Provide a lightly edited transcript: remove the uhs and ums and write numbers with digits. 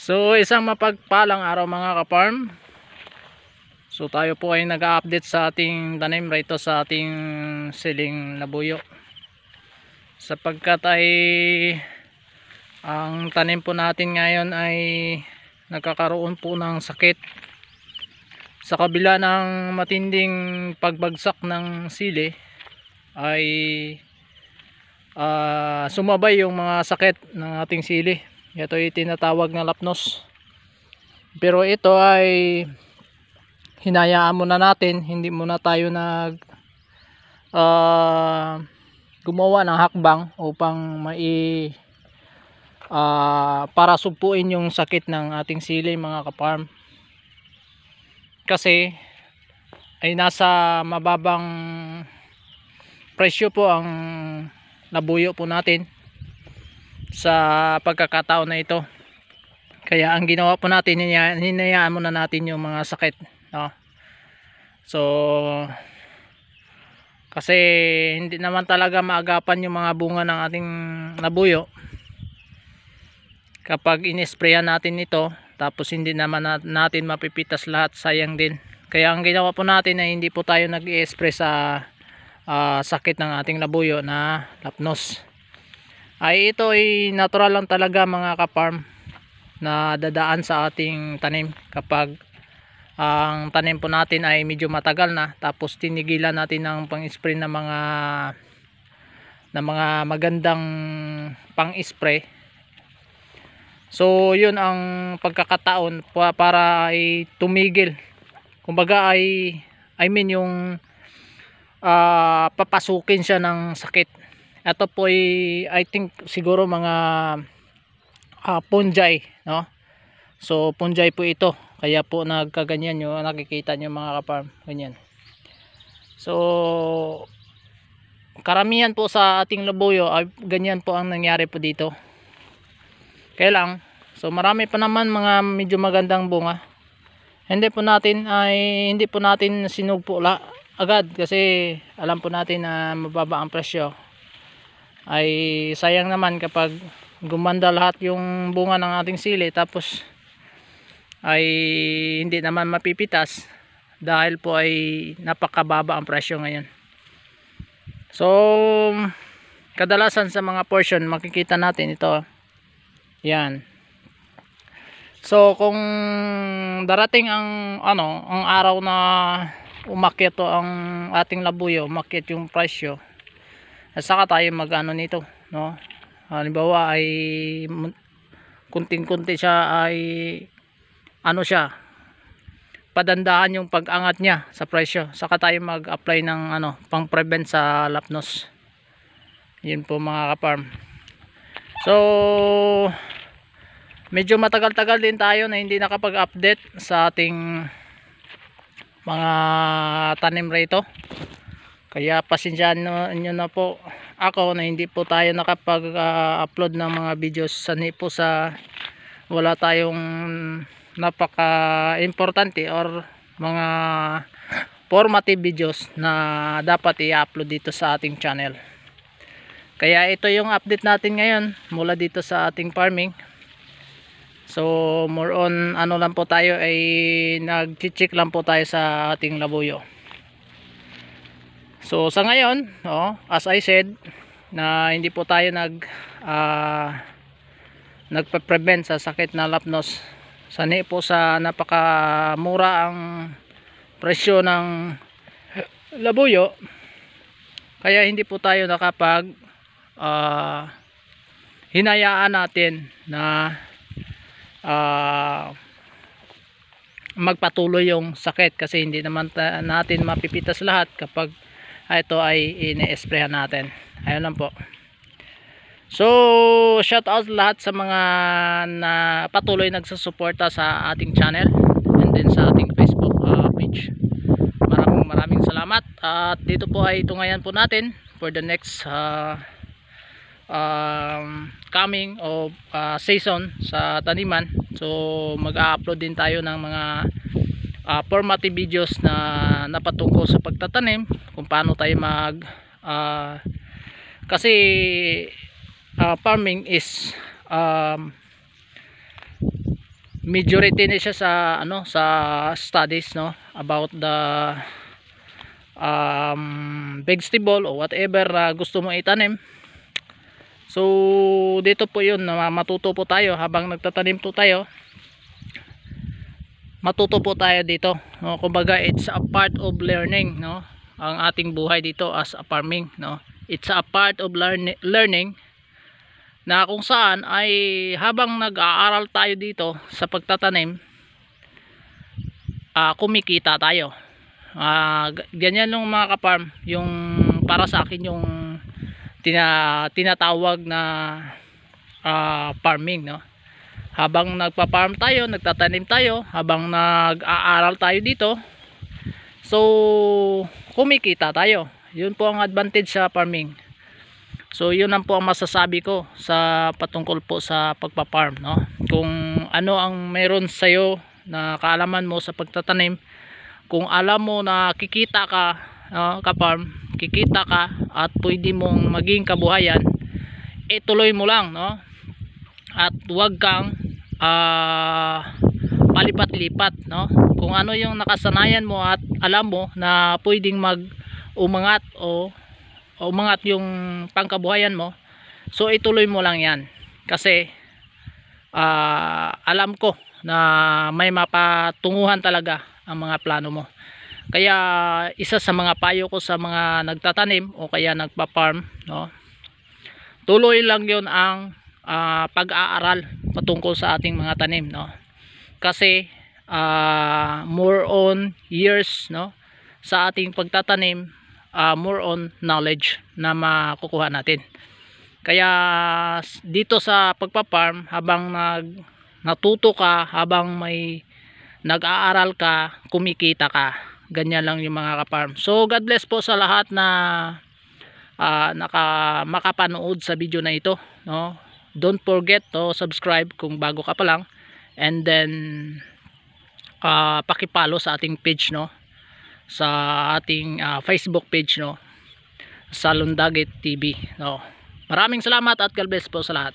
So isang mapagpalang araw mga ka-farm. So tayo po ay nag-update sa ating tanim rito sa ating siling labuyo. Sapagkat ay ang tanim po natin ngayon ay nagkakaroon po ng sakit. Sa kabila ng matinding pagbagsak ng sili ay sumabay yung mga sakit ng ating sili. Ito ay tinatawag na lapnos. Pero ito ay hinayaan muna natin, hindi muna tayo gumawa ng hakbang upang para sugpuin yung sakit ng ating sili mga ka-farm. Kasi ay nasa mababang presyo po ang labuyo po natin sa pagkakataon na ito. Kaya ang ginawa po natin, hinayaan muna natin yung mga sakit, no? So kasi hindi naman talaga maagapan yung mga bunga ng ating labuyo kapag inisprayan natin ito, tapos hindi naman natin mapipitas lahat, sayang din. Kaya ang ginawa po natin ay hindi po tayo nag-i-spray sa sakit ng ating labuyo na lapnos. Ay ito ay natural lang talaga mga ka-farm na dadaan sa ating tanim kapag ang tanim po natin ay medyo matagal na, tapos tinigilan natin ng pang-spray na mga magandang pang-spray. So yun ang pagkakataon para ay tumigil, kumbaga ay yung papasukin siya ng sakit. Ito po ay I think siguro mga fungi, no? So fungi po ito, kaya po nagkaganyan yung nakikita nyo mga ka-farm, ganyan. So karamihan po sa ating labuyo ay ganyan po ang nangyari po dito. Kaya lang, so marami pa naman mga medyo magandang bunga. Hindi po natin sinugpo agad kasi alam po natin na mababa ang presyo. Ay sayang naman kapag gumanda lahat yung bunga ng ating sili tapos ay hindi naman mapipitas dahil po ay napakababa ang presyo ngayon. So kadalasan sa mga portion makikita natin ito, yan. So kung darating ang araw na umakyat to ang ating labuyo, umakyat yung presyo, at saka tayo nito, no? Halimbawa ay kunting-kunti siya, ay padandahan yung pag-angat niya sa presyo, saka tayo mag-apply ng pang-prevent sa lapnos. Yun po mga ka-farm. So medyo matagal-tagal din tayo na hindi nakapag-update sa ating mga tanim rito. Kaya pasensyaan nyo na po ako na hindi po tayo nakapag-upload ng mga videos po sa wala tayong napaka-importante or mga formative videos na dapat i-upload dito sa ating channel. Kaya ito yung update natin ngayon mula dito sa ating farming. So more on lang po tayo, ay nag-check lang po tayo sa ating labuyo. So sa ngayon, as I said, na hindi po tayo nagpa-prevent sa sakit na lapnos. Sani po sa napakamura ang presyo ng labuyo, kaya hindi po tayo hinayaan natin na magpatuloy yung sakit, kasi hindi naman natin mapipitas lahat kapag ito ay ini-sprayan natin. Ayun lang po. So shout out lahat sa mga na patuloy nagsusuporta sa ating channel and then sa ating Facebook page. Maraming salamat. At dito po ay tungayan po natin for the next coming of season sa taniman. So mag-upload din tayo ng mga formative videos na napatungkol sa pagtatanim, kung paano tayo kasi farming is majority na siya sa sa studies, no, about the vegetable o whatever gusto mo itanim. So dito po yun na matuto po tayo habang nagtatanim po tayo, matuto po tayo dito, no? Kumbaga it's a part of learning, no, ang ating buhay dito as a farming, no. It's a part of learning na kung saan ay habang nag-aaral tayo dito sa pagtatanim, kumikita tayo. Ganyan yung mga kaparm, yung para sa akin yung tinatawag na farming, no. Habang nagpa-farm tayo, nagtatanim tayo, habang nag-aaral tayo dito, so kumikita tayo. Yun po ang advantage sa farming. So yun lang po ang masasabi ko sa patungkol po sa pagpa-farm, no. Kung ano ang meron sa'yo na kaalaman mo sa pagtatanim, kung alam mo na kikita ka, ka-farm, kikita ka at pwede mong maging kabuhayan, ituloy mo lang, no. At huwag kang palipat-lipat, no. Kung ano yung nakasanayan mo at alam mo na pwedeng umangat o umangat yung pangkabuhayan mo, so ituloy mo lang yan. Kasi alam ko na may mapatunguhan talaga ang mga plano mo. Kaya isa sa mga payo ko sa mga nagtatanim o kaya nagpa-farm, no, tuloy lang yon ang pag-aaral patungkol sa ating mga tanim, no. Kasi more on years, no, sa ating pagtatanim, more on knowledge na makukuha natin. Kaya dito sa pagpa-farm, habang natuto ka, habang may nag-aaral ka, kumikita ka. Ganyan lang yung mga ka-farm. So God bless po sa lahat na makapanood sa video na ito, no. Don't forget to subscribe kung bago ka pa lang, and then paki-follow sa ating page, no, sa ating Facebook page, no, Salundagit TV, no. Maraming salamat at God bless po sa lahat.